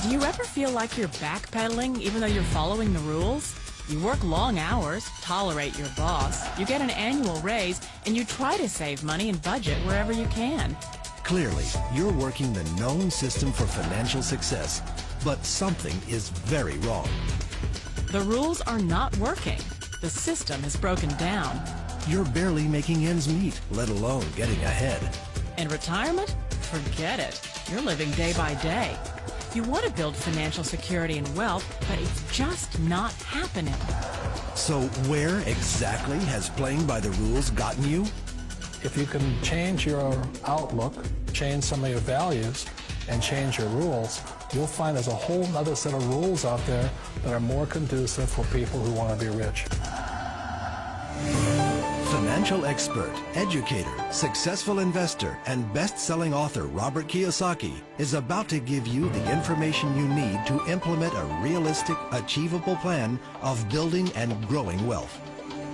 Do you ever feel like you're backpedaling even though you're following the rules? You work long hours, tolerate your boss, you get an annual raise, and you try to save money and budget wherever you can. Clearly, you're working the known system for financial success, but something is very wrong. The rules are not working. The system is broken down. You're barely making ends meet, let alone getting ahead. And retirement? Forget it. You're living day by day. You want to build financial security and wealth, but it's just not happening. So where exactly has playing by the rules gotten you? If you can change your outlook, change some of your values, and change your rules, you'll find there's a whole other set of rules out there that are more conducive for people who want to be rich. Financial expert, educator, successful investor, and best-selling author Robert Kiyosaki is about to give you the information you need to implement a realistic, achievable plan of building and growing wealth.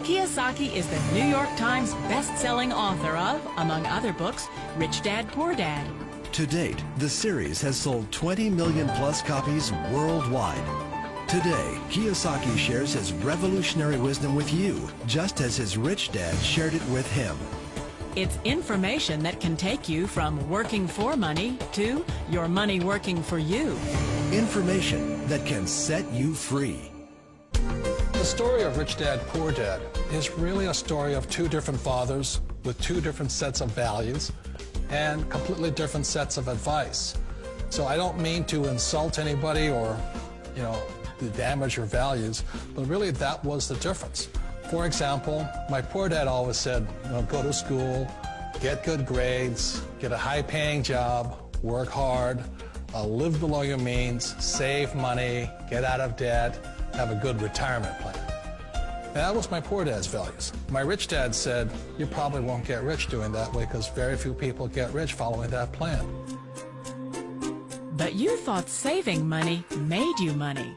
Kiyosaki is the New York Times best-selling author of, among other books, Rich Dad, Poor Dad. To date, the series has sold 20 million plus copies worldwide. Today, Kiyosaki shares his revolutionary wisdom with you, just as his rich dad shared it with him. It's information that can take you from working for money to your money working for you. Information that can set you free. The story of Rich Dad, Poor Dad is really a story of two different fathers with two different sets of values and completely different sets of advice. So I don't mean to insult anybody or, to damage your values, but really that was the difference. For example, my poor dad always said, go to school, get good grades, get a high-paying job, work hard, live below your means, save money, get out of debt, have a good retirement plan. And that was my poor dad's values. My rich dad said, you probably won't get rich doing that way because very few people get rich following that plan. But you thought saving money made you money.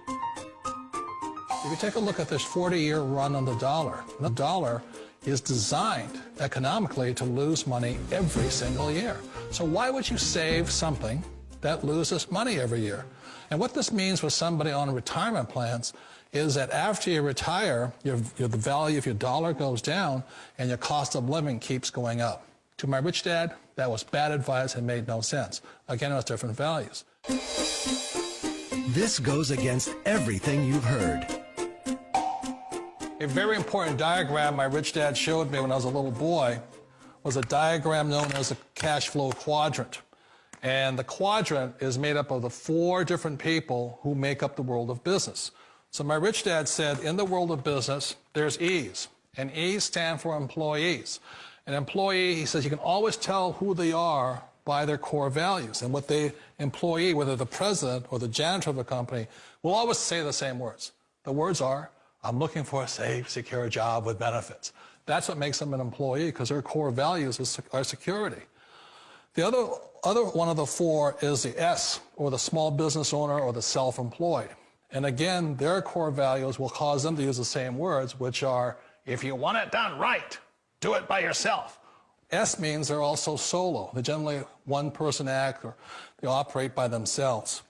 If you take a look at this 40-year run on the dollar is designed economically to lose money every single year. So why would you save something that loses money every year? And what this means for somebody on retirement plans is that after you retire, the value of your dollar goes down and your cost of living keeps going up. To my rich dad, that was bad advice and made no sense. Again, it was different values. This goes against everything you've heard. A very important diagram my rich dad showed me when I was a little boy was a diagram known as a cash flow quadrant. And the quadrant is made up of the 4 different people who make up the world of business. So my rich dad said, in the world of business, there's E's, and E's stand for employees. An employee, he says, you can always tell who they are by their core values. And what the employee, whether the president or the janitor of a company, will always say the same words. The words are, I'm looking for a safe, secure job with benefits. That's what makes them an employee, because their core values are security. The other one of the 4 is the S, or the small business owner or the self-employed. And again, their core values will cause them to use the same words, which are, if you want it done right, do it by yourself. S means they're also solo. They're generally one-person act, or they operate by themselves.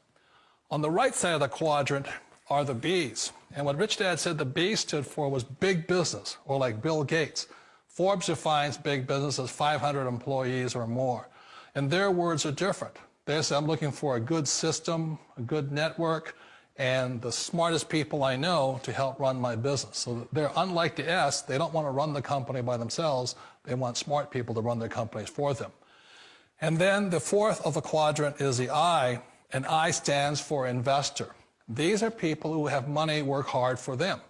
On the right side of the quadrant are the B's. And what Rich Dad said the B stood for was big business, or like Bill Gates. Forbes defines big business as 500 employees or more. And their words are different. They say, I'm looking for a good system, a good network, and the smartest people I know to help run my business. So they're unlike the S. They don't want to run the company by themselves. They want smart people to run their companies for them. And then the 4th of the quadrant is the I, and I stands for investor. These are people who have money work hard for them.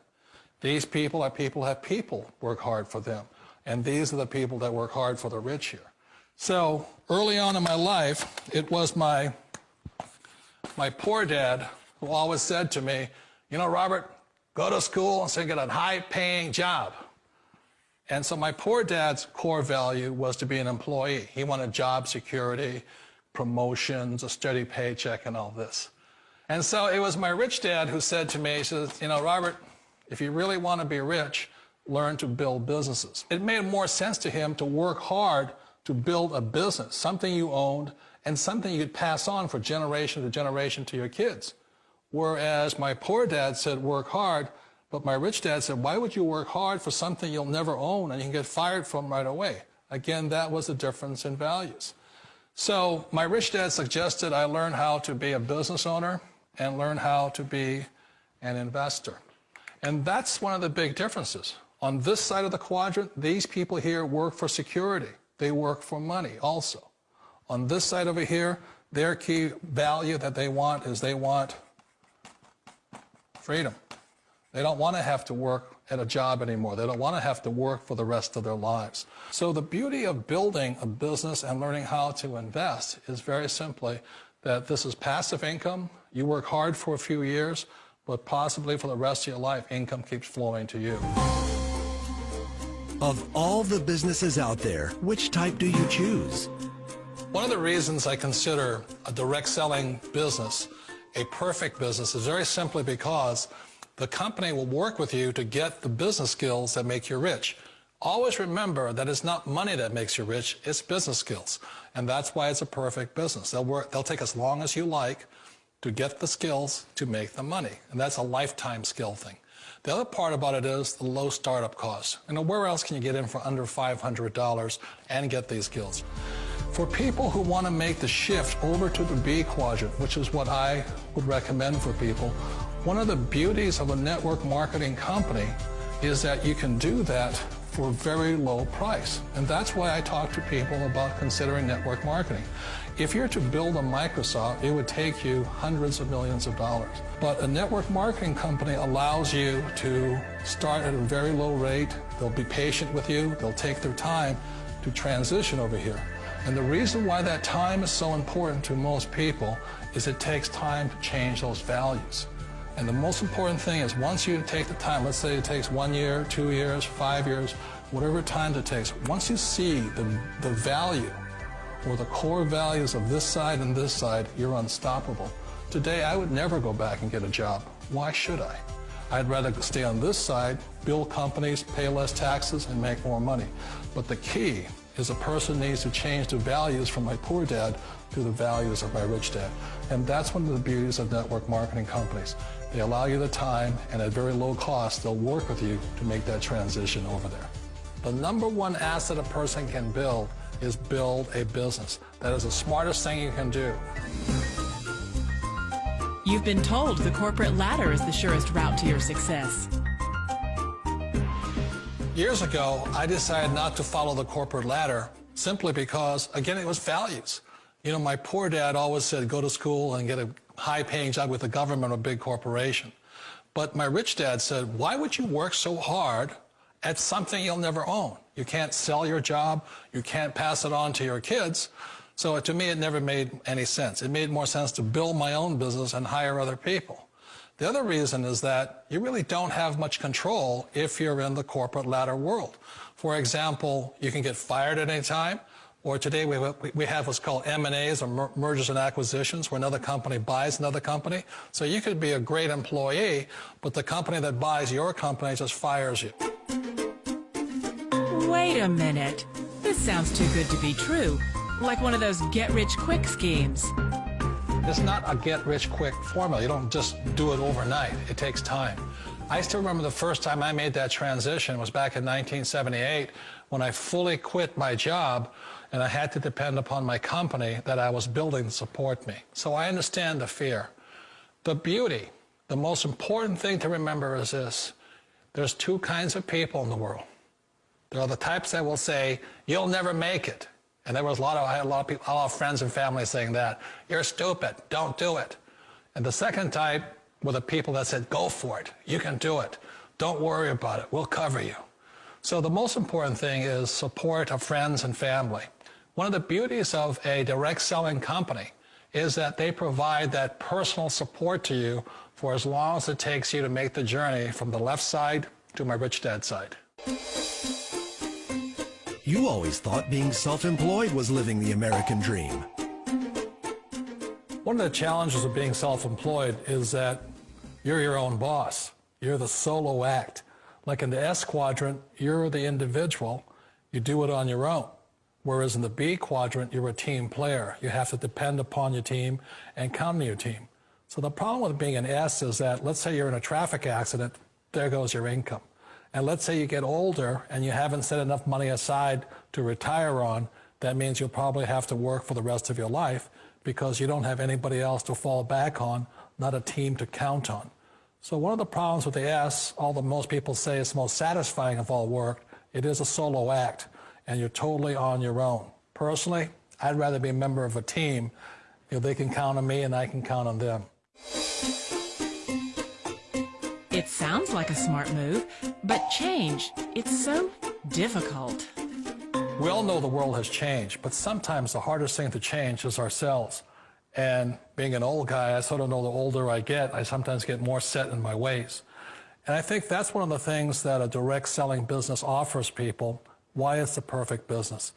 These people are people who have people work hard for them. And these are the people that work hard for the rich here. So early on in my life, it was my poor dad who always said to me, Robert, go to school and so get a high-paying job. And so my poor dad's core value was to be an employee. He wanted job security, promotions, a steady paycheck, and all this. And so it was my rich dad who said to me, he says, Robert, if you really want to be rich, learn to build businesses. It made more sense to him to work hard to build a business, something you owned and something you could pass on for generation to generation to your kids. Whereas my poor dad said, work hard, but my rich dad said, why would you work hard for something you'll never own and you can get fired from right away? Again, that was the difference in values. So my rich dad suggested I learn how to be a business owner and learn how to be an investor. And that's one of the big differences. On this side of the quadrant, these people here work for security. They work for money also. On this side over here, their key value that they want is they want freedom. They don't want to have to work at a job anymore. They don't want to have to work for the rest of their lives. So the beauty of building a business and learning how to invest is very simply that this is passive income. You work hard for a few years, but possibly for the rest of your life, income keeps flowing to you. Of all the businesses out there, which type do you choose? One of the reasons I consider a direct selling business a perfect business is very simply because the company will work with you to get the business skills that make you rich. Always remember that it's not money that makes you rich, it's business skills. And that's why it's a perfect business. They'll take as long as you like to get the skills to make the money. And that's a lifetime skill thing. The other part about it is the low startup cost. Where else can you get in for under $500 and get these skills? For people who want to make the shift over to the B quadrant, which is what I would recommend for people, one of the beauties of a network marketing company is that you can do that for a very low price. And that's why I talk to people about considering network marketing. If you're to build a Microsoft, it would take you hundreds of millions of dollars. But a network marketing company allows you to start at a very low rate. They'll be patient with you. They'll take their time to transition over here. And the reason why that time is so important to most people is it takes time to change those values. And the most important thing is once you take the time, let's say it takes 1 year, 2 years, 5 years, whatever time it takes, once you see the value or the core values of this side and this side, you're unstoppable. Today, I would never go back and get a job. Why should I? I'd rather stay on this side, build companies, pay less taxes, and make more money. But the key is a person needs to change the values from my poor dad to the values of my rich dad. And that's one of the beauties of network marketing companies. They allow you the time, and at very low cost, they'll work with you to make that transition over there. The number one asset a person can build is build a business. That is the smartest thing you can do. You've been told the corporate ladder is the surest route to your success. Years ago, I decided not to follow the corporate ladder simply because, again, it was values. You know, my poor dad always said, go to school and get a high-paying job with the government or a big corporation. But my rich dad said, why would you work so hard at something you'll never own? You can't sell your job. You can't pass it on to your kids. So to me, it never made any sense. It made more sense to build my own business and hire other people. The other reason is that you really don't have much control if you're in the corporate ladder world. For example, you can get fired at any time, or today we have what's called M&As, or mergers and acquisitions, where another company buys another company. So you could be a great employee, but the company that buys your company just fires you. Wait a minute. This sounds too good to be true. Like one of those get-rich-quick schemes. It's not a get-rich-quick formula. You don't just do it overnight. It takes time. I still remember the first time I made that transition was back in 1978 when I fully quit my job and I had to depend upon my company that I was building to support me. So I understand the fear. The beauty, the most important thing to remember is this. There's two kinds of people in the world. There are the types that will say, you'll never make it. And I had a lot of people, a lot of friends and family saying that. You're stupid, don't do it. And the second type were the people that said, go for it, you can do it. Don't worry about it, we'll cover you. So the most important thing is support of friends and family. One of the beauties of a direct selling company is that they provide that personal support to you for as long as it takes you to make the journey from the left side to my rich dad side. You always thought being self-employed was living the American dream. One of the challenges of being self-employed is that you're your own boss. You're the solo act. Like in the S quadrant, you're the individual. You do it on your own. Whereas in the B quadrant, you're a team player. You have to depend upon your team and count on your team. So the problem with being an S is that, let's say you're in a traffic accident, there goes your income. And let's say you get older and you haven't set enough money aside to retire on, that means you'll probably have to work for the rest of your life because you don't have anybody else to fall back on, not a team to count on. So one of the problems with the S, although most people say it's the most satisfying of all work, it is a solo act, and you're totally on your own. Personally, I'd rather be a member of a team. They can count on me and I can count on them. It sounds like a smart move, but change, it's so difficult. We all know the world has changed, but sometimes the hardest thing to change is ourselves. And being an old guy, I sort of know the older I get, I sometimes get more set in my ways. And I think that's one of the things that a direct selling business offers people, why it's the perfect business.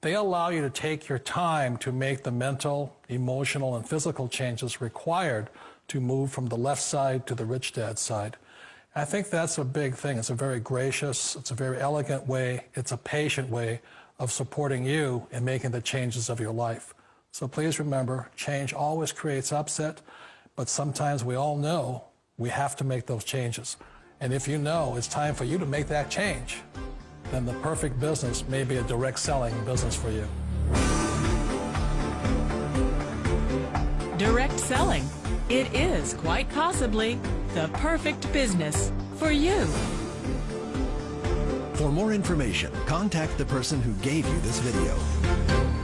They allow you to take your time to make the mental, emotional, and physical changes required to move from the left side to the rich dad side. I think that's a big thing. It's a very gracious, it's a very elegant way, it's a patient way of supporting you in making the changes of your life. So please remember, change always creates upset, but sometimes we all know we have to make those changes. And if you know it's time for you to make that change, then the perfect business may be a direct selling business for you. Direct selling. It is quite possibly the perfect business for you. For more information, contact the person who gave you this video.